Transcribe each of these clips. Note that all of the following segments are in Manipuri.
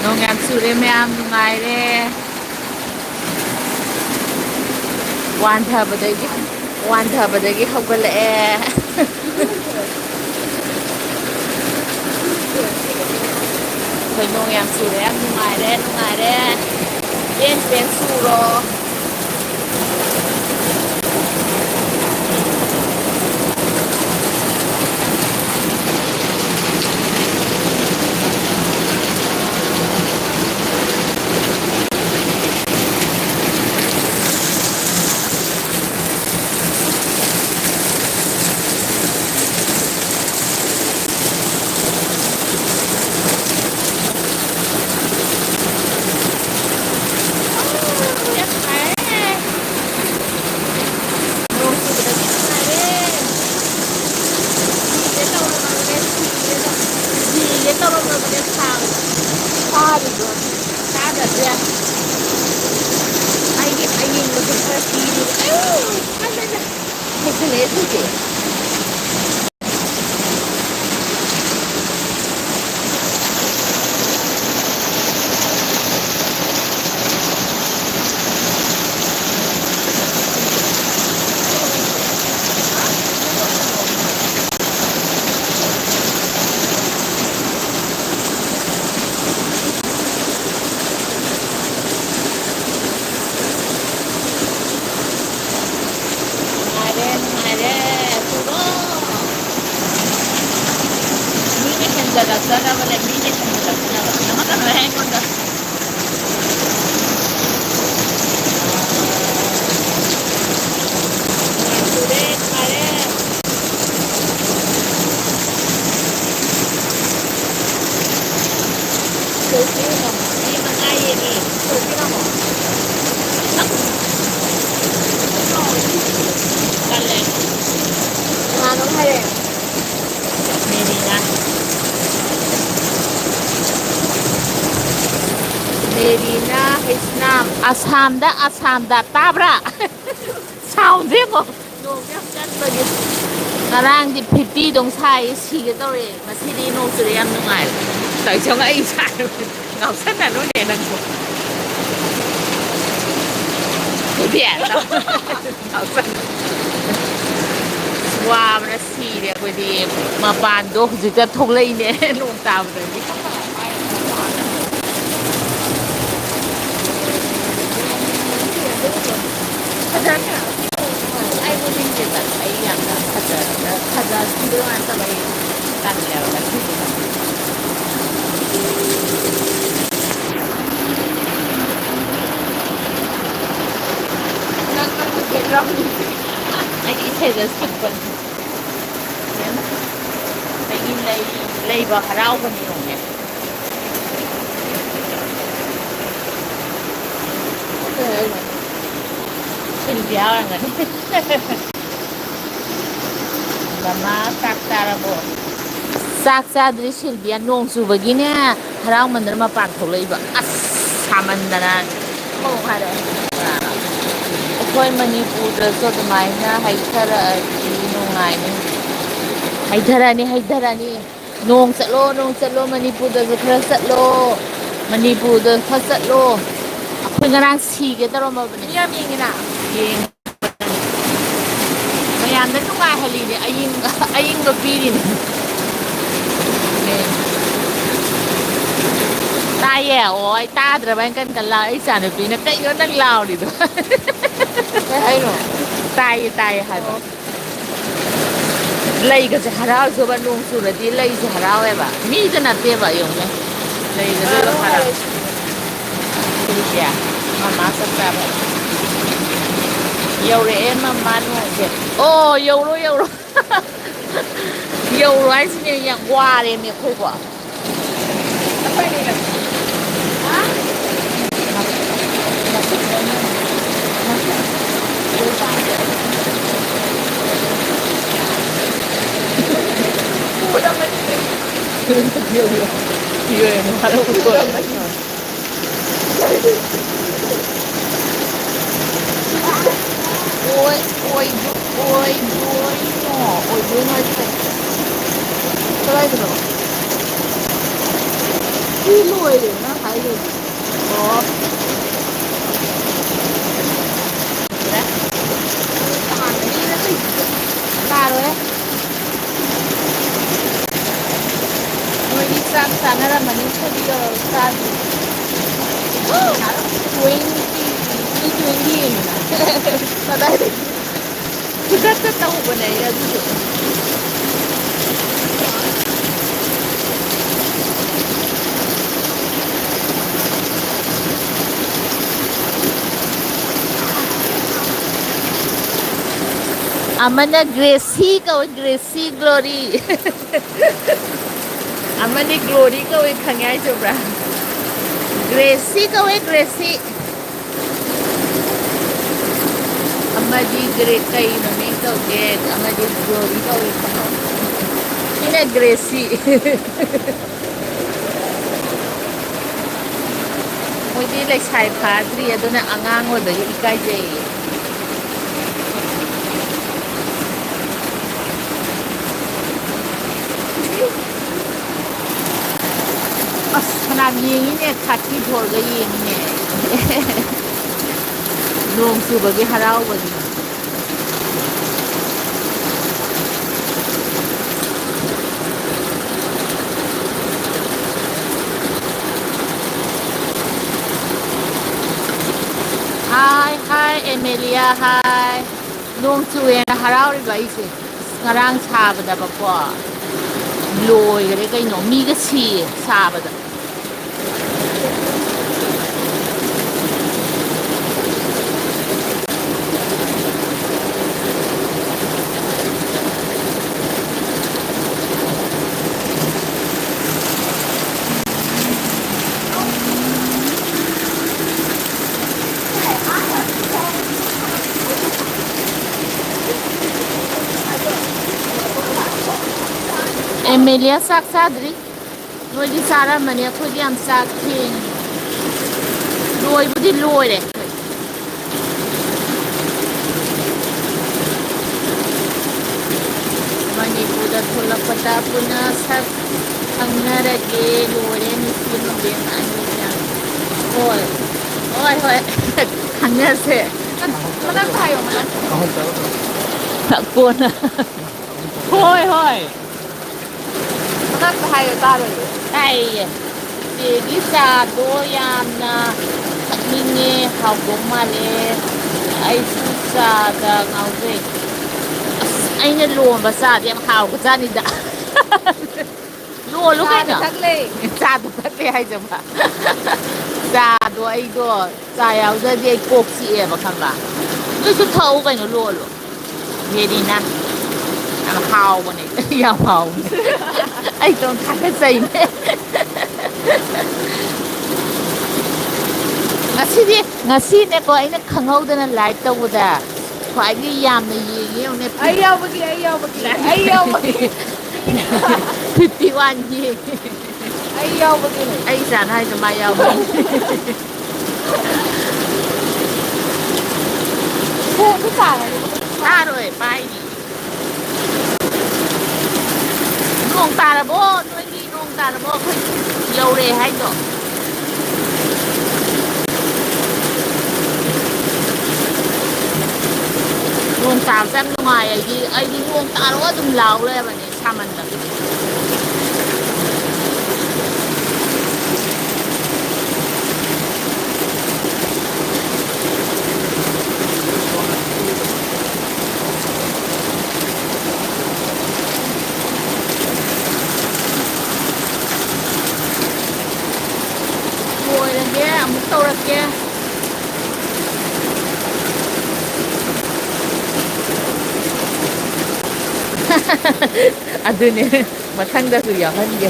ꯅꯣꯡ ꯌꯥꯝ ꯆꯨꯔꯦ ꯃꯌꯥꯝ ꯅꯨꯡꯉꯥꯏꯔꯦ ꯋꯥꯟꯊꯕꯗꯒꯤ ꯍꯧꯒꯠꯂꯛꯑꯦ ꯑꯩꯈꯣꯏ ꯅꯣꯡ ꯌꯥꯝ ꯆꯨꯔꯦ ꯌꯥꯝ ꯅꯨꯡꯉꯥꯏꯔꯦ ꯅꯨꯡꯉꯥꯏꯔꯦ ꯄꯦꯟ ꯄꯦꯟ ꯆꯨꯔꯣ ꯌꯥꯝ ꯅꯨꯡꯉꯥꯏꯔꯦ ꯅꯣꯡ ꯆꯨꯕꯗꯒꯤ ꯅꯨꯡꯉꯥꯏꯔꯦ ꯁꯤꯒꯦ ꯇꯧꯔꯝꯃꯕꯅꯦ ꯁꯥꯔꯤꯕ꯭ꯔꯣ ꯁꯥꯗ꯭ꯔꯁꯨ ꯌꯥꯏ ꯑꯩꯒꯤ ꯑꯌꯤꯡꯕꯁꯨ ꯈꯔ ꯄꯤꯔꯤ ꯍꯦꯟꯖꯜꯂꯛꯑꯦ ꯁꯤꯁꯦ ꯅꯨꯡꯉꯥꯏꯔꯦ ꯅꯨꯡꯉꯥꯏꯔꯦ ꯆꯨꯔꯣ ꯃꯤꯅ ꯍꯦꯟꯖꯜꯂꯛꯇꯅꯕꯅꯦ ꯃꯤꯅ ꯍꯦꯟꯖꯜꯂꯛꯇꯅꯕ ꯅꯪꯉꯛꯀꯅꯣꯍꯦ ꯑꯩꯉꯣꯟꯗ ꯆꯨꯔꯦ ꯅꯨꯡꯉꯥꯏꯔꯦ ꯃꯤ ꯃꯉꯥ ꯌꯦꯡꯉꯤ ꯀꯜꯂꯦ ꯀꯅꯥꯅꯣꯝ ꯍꯥꯏꯔꯛꯑꯦ ꯃꯦꯔꯤꯅꯥ ꯃꯦꯔꯤꯅꯥ ꯍꯩꯁꯅꯥꯝ ꯑꯁꯥꯝꯗ ꯇꯥꯕ꯭ꯔꯥ ꯁꯥꯎꯟꯁꯦ ꯌꯦꯡꯉꯣ ꯅꯣꯡꯁꯦ ꯌꯥꯝ ꯀꯟꯕꯒꯤ ꯉꯔꯥꯡꯗꯤ 50 ꯁꯥꯏꯌꯦ ꯁꯤꯒꯦ ꯇꯧꯔꯦ ꯉꯁꯤꯗꯤ ꯅꯣꯡ ꯆꯨꯔꯦ ꯌꯥꯝ ꯅꯨꯡꯉꯥꯏꯔꯦ ꯇꯧꯏꯁꯦ ꯑꯩ ꯏꯁꯥꯅ ꯉꯥꯎꯁꯟꯅꯅꯨꯅꯦ ꯅꯪꯁꯨ ꯋꯥꯕꯅ ꯁꯤꯔꯦ ꯑꯩꯈꯣꯏꯗꯤ ꯃꯄꯥꯟꯗꯣ ꯍꯧꯖꯤꯛꯇ ꯊꯣꯛꯂꯛꯏꯅꯦ ꯅꯣꯡ ꯇꯥꯕꯗꯒꯤ ꯐꯖꯅ ꯑꯩ ꯎꯅꯤꯡꯗꯦꯕ ꯑꯩ ꯌꯥꯝꯅ ꯐꯖꯈꯤꯕꯗꯣ ꯅꯠꯇꯕ ꯑꯩ ꯇꯜꯂꯦꯕ ꯉꯁꯤꯗꯤ ꯑꯩꯒꯤ ꯏꯁꯩꯗ ꯁꯛꯄꯅꯤ ꯑꯩꯒꯤ ꯂꯩꯕ ꯍꯔꯥꯎꯕꯅꯤ ꯌꯦꯡꯉꯨꯅꯦ ꯁꯤꯜꯚꯤꯌꯥ ꯑꯣꯏꯔꯝꯒꯅꯤ ꯃꯃꯥ ꯆꯥꯛ ꯆꯥꯔꯕꯣ ꯆꯥꯛ ꯆꯥꯗ꯭ꯔꯤ ꯁꯤꯜꯕꯤꯌꯥ ꯅꯣꯡ ꯆꯨꯕꯒꯤꯅꯦ ꯍꯔꯥꯎꯃꯟꯗꯅ ꯃꯄꯥꯟ ꯊꯣꯛꯂꯛꯏꯕ ꯑꯁ ꯁꯥꯃꯟꯗꯅ ꯑꯃꯨꯛ ꯍꯥꯏꯔꯛꯑꯦ ꯑꯩꯈꯣꯏ ꯃꯅꯤꯄꯨꯔꯗꯁꯨ ꯑꯗꯨꯃꯥꯏꯅ ꯍꯩꯊꯔꯛꯑꯗꯤ ꯅꯨꯡꯉꯥꯏꯅꯤ ꯍꯩꯊꯔꯛꯑꯅꯤ ꯅꯣꯡ ꯆꯠꯂꯣ ꯃꯅꯤꯄꯨꯔꯗꯁꯨ ꯈꯔ ꯆꯠꯂꯣ ꯃꯅꯤꯄꯨꯔꯗ ꯈꯔ ꯆꯠꯂꯣ ꯑꯩꯈꯣꯏ ꯉꯔꯥꯡ ꯁꯤꯒꯦ ꯇꯧꯔꯝꯃꯕꯅꯤ ꯌꯥꯝ ꯌꯦꯡꯉꯤꯅ ꯃꯌꯥꯝꯅ ꯅꯨꯡꯉꯥꯏꯍꯜꯂꯤꯅꯦ ꯑꯌꯤꯡꯕ ꯄꯤꯔꯤꯅꯦ ꯇꯥꯏꯌꯦ ꯑꯣ ꯑꯩ ꯇꯥꯗ꯭ꯔꯕ ꯍꯥꯏꯅ ꯀꯟ ꯂꯥꯎ ꯑꯩ ꯏꯆꯥꯅꯨꯄꯤꯅ ꯀꯩꯅꯣ ꯅꯪ ꯂꯥꯎꯔꯤꯗꯣ ꯀꯩ ꯍꯥꯏꯅꯣ ꯇꯥꯏꯌꯦ ꯍꯥꯏꯕ ꯂꯩꯒꯁꯦ ꯍꯔꯥꯎꯖꯕ ꯅꯣꯡ ꯆꯨꯔꯗꯤ ꯂꯩꯁꯦ ꯍꯔꯥꯎꯋꯦꯕ ꯃꯤꯗ ꯅꯠꯇꯦꯕ ꯌꯦꯡꯉꯨꯅꯦ ꯂꯩꯒꯁꯦ ꯑꯗꯨꯝ ꯍꯔꯥꯎ ꯁꯤꯜꯚꯤꯌꯥ ꯃꯃꯥ ꯆꯥꯛ ꯆꯥꯕ ꯌꯧꯔꯛꯑꯦ ꯃꯃꯥ ꯅꯣꯡꯁꯦ ꯑꯣ ꯌꯧꯔꯣ ꯌꯧꯔꯣ ꯍꯥꯏꯁꯤꯅꯦ ꯌꯥꯝ ꯋꯥꯔꯦꯃꯤ ꯑꯩꯈꯣꯏꯕꯣ ꯑꯣꯏꯗꯣꯏꯅꯣ ꯍꯥꯏꯁꯦ ꯀꯗꯥꯏꯗꯅꯣ ꯁꯤ ꯂꯣꯏꯔꯦ ꯅꯪ ꯍꯥꯏ Oh, claro, Muy sak sana ra mani video sa 20 kada sudah tahu bana ya dulu amana Gracie kau Gracie Glory amani Glory kau khangai coba Gracie kau Gracie amadi Grekai mami kau get amadi Glory kau ini Gracie Mudi like sai padri aduna angang oda ikai jaiขนาด ยิงนี่เนี่ย 카키 돌가ยิงนี่ 농 수박이 하라오거든 Hi, hi, Emilia, hi. 농 수에 하라오리가 이제 나랑 사보다 바꿔 lôi cái cây nó mi cái xì xà vào rồi Emilia sak sadri nuôi đi xa ra mà nè thôi đi ăn sak thì nuôi bữa đi nuôi đấy Manipura thula pata puna sak angnara ke nuôi đấy mình xin một điểm anh nha ôi ôi ôi angnara se nó đang thay mà thật buồn à thôi thôi Nasa hayo taro ay di sa doyan na mingi hagumale ay sa da ngawze ay na luon ba sa di ang haw ko sa ni da luon kay na sa do tatle hay jama sa do ay do sa yaw da di kok si e ba kan ba no su thau kay no luon lo yedi na ang haw ba ni yaw haw ai don't thắc cái gì nữa ngasi ne ko ai na khangau da na light to da khwai gi yam na yi yeu ne ai yaw ba ki 51 yi ai yaw ba ki ai san hai ma yaw ba cái cả này rồi bay nông ta là bố nuôi đi nông ta là bố phải dầu đề hay đó nông ta xem ngoài ấy đi nông ta nó cũng lâu rồi mà này sao mình được taurakke adune mathangdasu yahange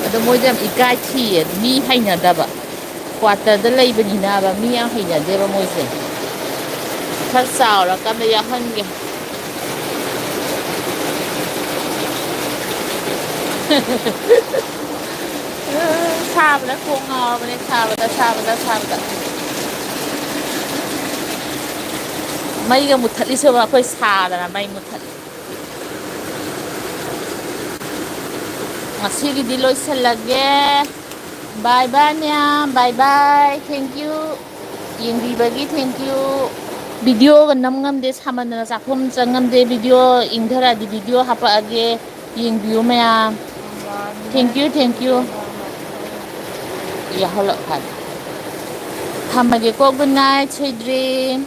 ado moijam ikai chi mi hainadaba quarter da leibani ba mi yang hainadeba moise khar saura kam yahange 사보다 공어보네 사보다 마이가 못할리서 봐 거의 사다나 마이 못할 ngasigi'y loisalage Bye bye ma'am. Bye bye. Thank you. ꯌꯦꯡꯕꯤꯕꯒꯤ thank you. ꯚꯤꯗꯤꯑꯣꯒ ꯅꯝ ꯉꯝꯗꯦ ꯁꯥꯃꯟꯗꯅ ꯆꯥꯛꯈꯨꯝ ꯆꯪꯉꯝꯗꯦ ꯚꯤꯗꯤꯑꯣ ꯏꯪꯊꯔꯛꯑꯗꯤ ꯚꯤꯗꯤꯑꯣ ꯍꯥꯄꯛꯑꯒꯦ ꯌꯦꯡꯕꯤꯌꯨ ꯃꯌꯥꯝ thank you thank you ꯌꯥꯍꯧꯂꯛ ꯊꯝꯃꯒꯦꯀꯣ good night sweet dream